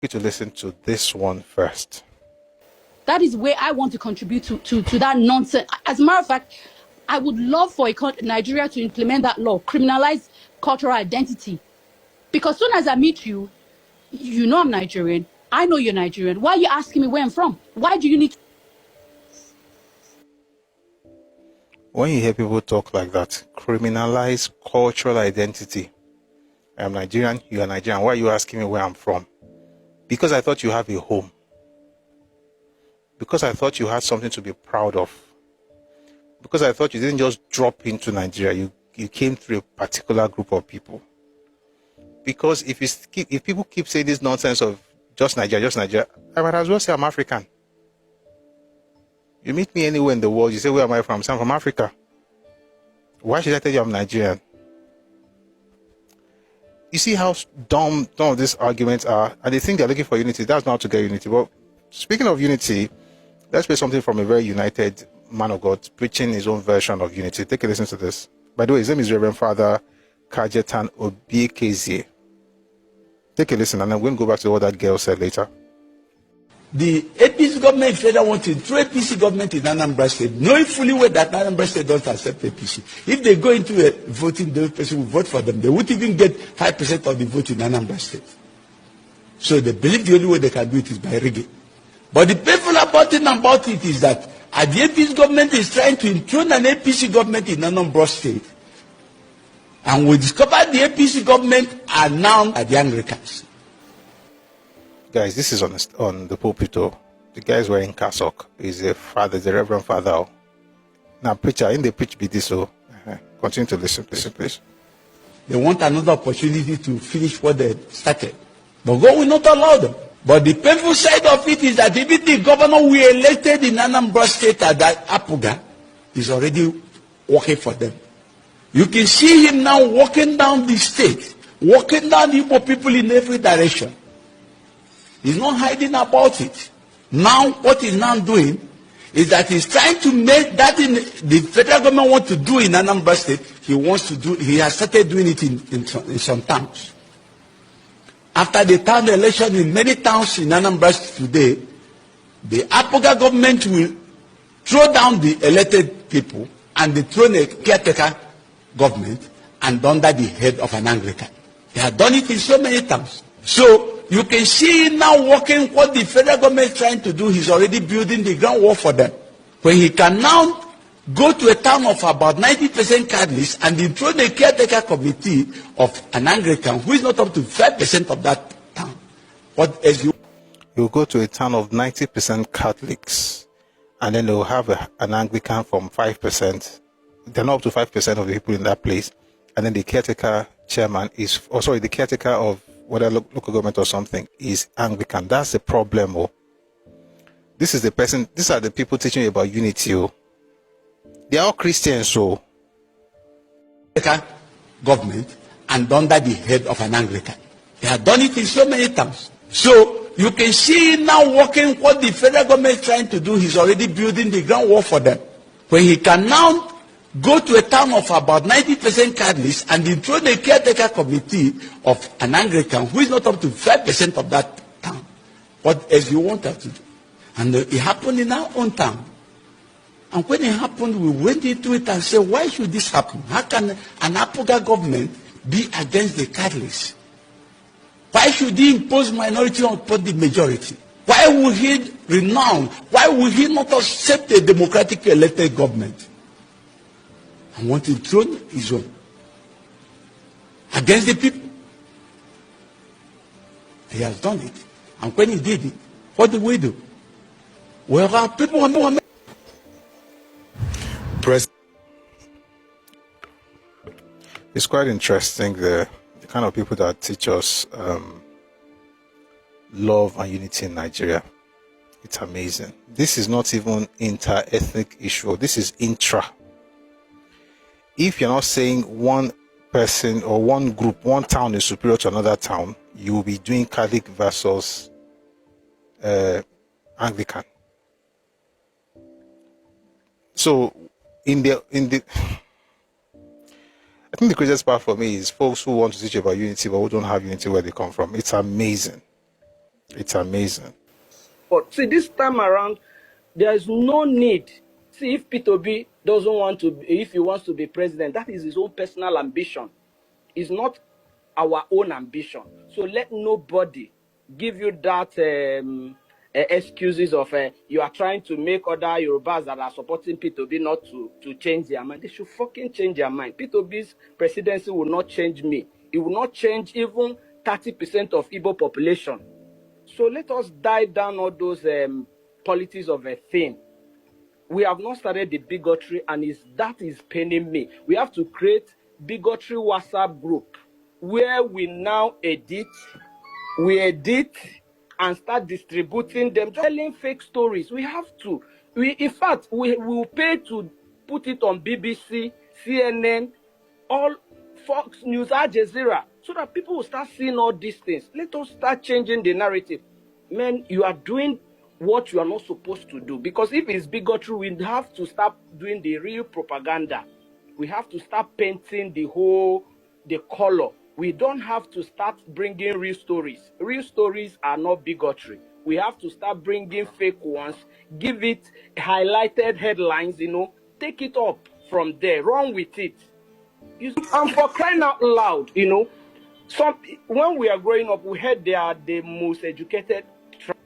You to listen to this one first. That is where I want to contribute to that nonsense. As a matter of fact, I would love for Nigeria to implement that law, criminalize cultural identity. Because as soon as I meet you, you know I'm Nigerian. I know you're Nigerian. Why are you asking me where I'm from? Why do you need to? When you hear people talk like that, criminalize cultural identity. I'm Nigerian, you are Nigerian. Why are you asking me where I'm from? Because I thought you have a home. Because I thought you had something to be proud of. Because I thought you didn't just drop into Nigeria. You came through a particular group of people. Because if people keep saying this nonsense of just Nigeria, I might as well say I'm African. You meet me anywhere in the world, you say, where am I from? I'm from Africa. Why should I tell you I'm Nigerian? You see how dumb these arguments are, and they think they're looking for unity. That's not how to get unity. But speaking of unity, let's play something from a very united man of God preaching his own version of unity. Take a listen to this. By the way, his name is Reverend Father Kajetan Obiekezie. Take a listen, and I'm going to go back to what that girl said later. The APC government, if they want to throw APC government in Anambra State, knowing fully well that Anambra State doesn't accept APC. If they go into a voting, the person will vote for them. They won't even get 5% of the vote in Anambra State. So they believe the only way they can do it is by rigging. But the painful thing about it is that the APC government is trying to enthrone an APC government in Anambra State. And we discovered the APC government are now at the Anglicans. Guys, this is on the pulpit. The guy is wearing cassock. He's a father, the Reverend Father. Now, preacher, in the preach be this. Continue to listen, please. They want another opportunity to finish what they started. But God will not allow them. But the painful side of it is that even the governor we elected in Anambra State at that Apuga is already working for them. You can see him now walking down the state, walking down the Igbo people in every direction. He's not hiding about it. Now, what he's now doing is that he's trying to make that in the federal government want to do in Anambra State. He has started doing it in some towns. After the town election in many towns in Anambra State today, the Apoga government will throw down the elected people and they throw a caretaker government and under the head of an Anglican. They have done it in so many towns. So you can see now working what the federal government is trying to do. He's already building the groundwork for them. When he can now go to a town of about 90% Catholics and enthrone a caretaker committee of an Anglican who is not up to 5% of that town. What else you go to a town of 90% Catholics and then they'll have an Anglican from 5%. They're not up to 5% of the people in that place. And then the caretaker chairman the caretaker of whether local government or something is Anglican. That's the problem. These are the people teaching you about unity. They are all Christians. Government and under the head of an Anglican. They have done it in so many towns. So you can see now working what the federal government is trying to do. He's already building the groundwork for them. When he can now go to a town of about 90% Catholics and enthrone a caretaker committee of an Anglican who is not up to 5% of that town. What else you want us to do? And it happened in our own town. And when it happened, we went into it and said, why should this happen? How can an Apoga government be against the Catholics? Why should he impose minority upon the majority? Why would he renounce? Why would he not accept a democratically elected government? And want to throne his own against the people. He has done it. And when he did it, what did we do? Well, our people are not. It's quite interesting the kind of people that teach us love and unity in Nigeria. It's amazing. This is not even inter-ethnic issue. This is intra. If you're not saying one person or one group, one town is superior to another town, you will be doing Catholic versus Anglican. So I think the craziest part for me is folks who want to teach about unity but who don't have unity where they come from. It's amazing. It's amazing. But see, this time around, there is no need. See, if P2B doesn't want to, if he wants to be president, that is his own personal ambition. It's not our own ambition. So let nobody give you that excuses of you are trying to make other Yorubas that are supporting P2B not to change their mind. They should fucking change their mind. P2B's presidency will not change me. It will not change even 30% of Igbo population. So let us die down all those politics of a thing. We have not started the bigotry, and that is paining me. We have to create bigotry WhatsApp group where we now edit and start distributing them, telling fake stories. We have to. In fact, we will pay to put it on BBC, CNN, all Fox News, Al Jazeera, so that people will start seeing all these things. Let us start changing the narrative. Man, you are doing what you are not supposed to do. Because if it's bigotry, we have to start doing the real propaganda. We have to start painting the color. We don't have to start bringing real stories. Real stories are not bigotry. We have to start bringing fake ones, give it highlighted headlines, take it up from there, run with it. And for crying out loud, when we are growing up, we heard they are the most educated tribe.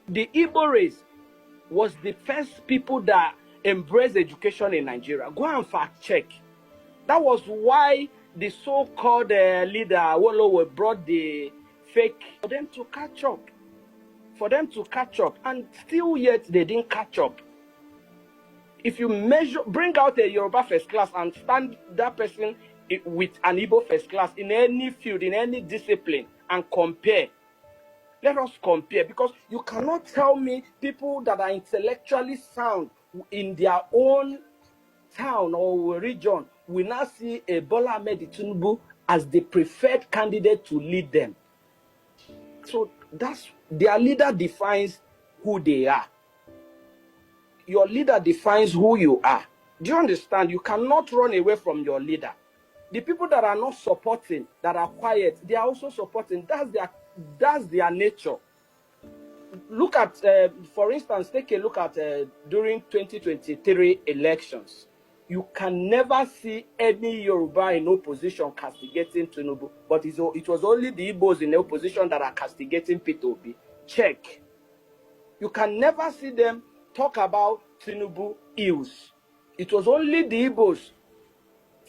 The Igbo race was the first people that embraced education in Nigeria. Go and fact check. That was why the so-called leader Awolowo brought the fake for them to catch up. And still yet they didn't catch up. If you bring out a Yoruba first class and stand that person with an Igbo first class in any field, in any discipline, and compare. Let us compare, because you cannot tell me people that are intellectually sound in their own town or region will now see a Bola Ahmed Tinubu as the preferred candidate to lead them. So their leader defines who they are. Your leader defines who you are. Do you understand? You cannot run away from your leader. The people that are not supporting, that are quiet, they are also supporting. That's their nature. Look at, for instance, take a look at during 2023 elections. You can never see any Yoruba in opposition castigating Tinubu, but it was only the Igbos in opposition that are castigating P2B. Check. You can never see them talk about Tinubu ills. It was only the Igbos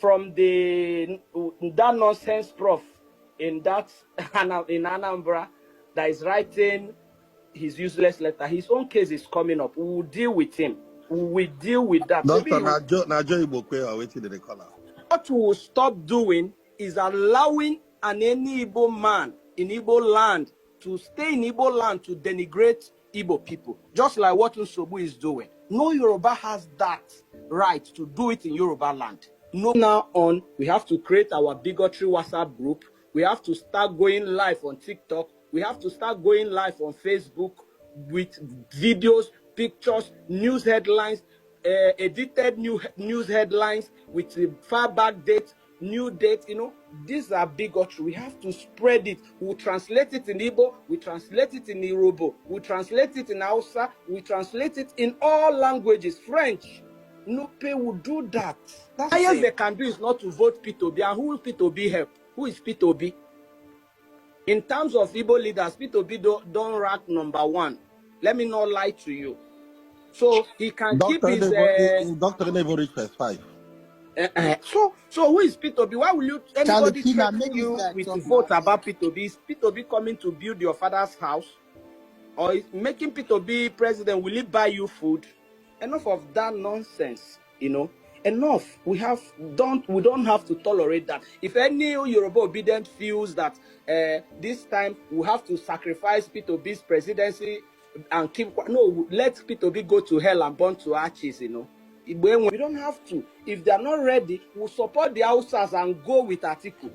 from that nonsense prof in Anambra that is writing his useless letter. His own case is coming up. We will deal with him. We will deal with that. Doctor, Najo Ibokwe are waiting in the corner. What we will stop doing is allowing any Igbo man in Igbo land to stay in Igbo land to denigrate Igbo people, just like what Nsogbu is doing. No Yoruba has that right to do it in Yoruba land. No, now on, we have to create our bigotry WhatsApp group. We have to start going live on TikTok. We have to start going live on Facebook with videos, pictures, news headlines, edited news headlines with far back dates, new dates. These are bigotry. We have to spread it. We'll translate it in Igbo, we translate it in Yoruba, we translate it in Hausa, we translate it in all languages, French. Nupe will do that. That's the highest they can do is not to vote P2B. And who will P2B help? Who is P2B? In terms of Igbo leaders, P2B don't rank number one. Let me not lie to you. So he can keep his... Doctor never reached first 5. So who is P2B? Why will anybody threaten you with vote about P2B? Is P2B coming to build your father's house? Or is making P2B president, will he buy you food? Enough of that nonsense, Enough. We don't have to tolerate that. If any Yoruba obedient feels that this time we have to sacrifice P2B's presidency and let P2B go to hell and burn to ashes, We don't have to. If they are not ready, we'll support the Hausas and go with Atiku.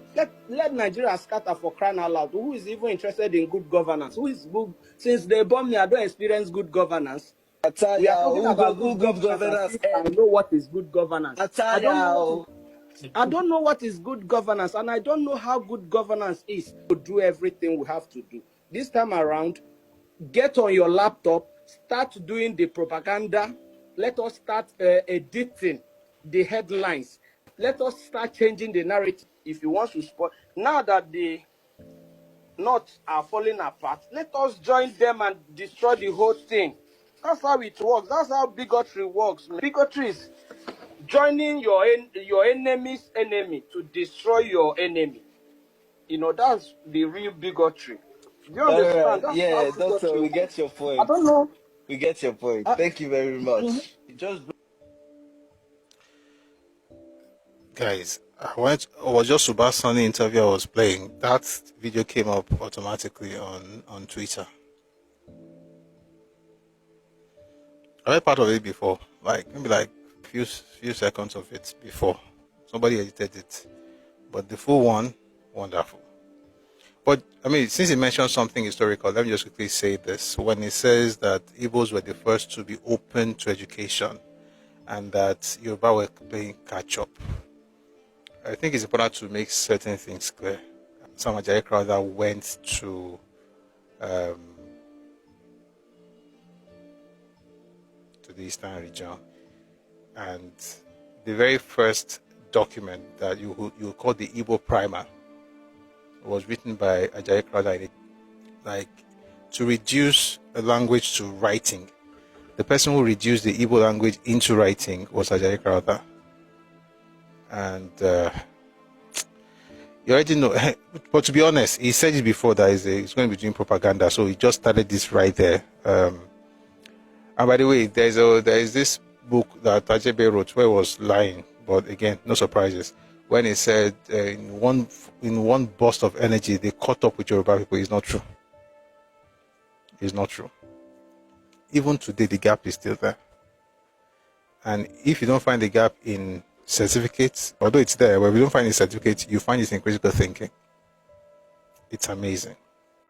Let Nigeria scatter, for crying out loud. Who is even interested in good governance? Who is good? Since they bomb me, I don't experience good governance. We are talking about good governance. I know what is good governance. I don't know what is good governance, and I don't know how good governance is to do everything we have to do. This time around, get on your laptop, start doing the propaganda. Let us start editing the headlines. Let us start changing the narrative. If you want to spoil, now that the North are falling apart, let us join them and destroy the whole thing. That's how it works. That's how bigotry works. Bigotry is joining your enemy's enemy to destroy your enemy. You know, that's the real bigotry. Do you All understand? right. That's Yeah, how doctor, bigotry we works. get your I point. don't know. We get your point. Thank you very much. You just Guys, I was just Subhash Sunny interview I was playing. That video came up automatically on Twitter. I read part of it before, maybe few seconds of it before. Somebody edited it, but the full one, wonderful. But I mean, since he mentioned something historical, let me just quickly say this: when he says that Igbos were the first to be open to education, and that Yoruba were playing catch up, I think it's important to make certain things clear. Sam Ajayi Crowther went to the Eastern region, and the very first document that you call the Igbo Primer was written by Ajayi Crowther, to reduce a language to writing. The person who reduced the Igbo language into writing was Ajayi Crowther. And you already know, but to be honest, he said it before that he's going to be doing propaganda, so he just started this right there. And by the way, there is this book that Ajebe wrote where he was lying, but again, no surprises. When he said in one burst of energy they caught up with Yoruba people, it's not true. It's not true. Even today, the gap is still there. And if you don't find the gap in certificates, although it's there, but if you don't find the certificates, you find it in critical thinking. It's amazing.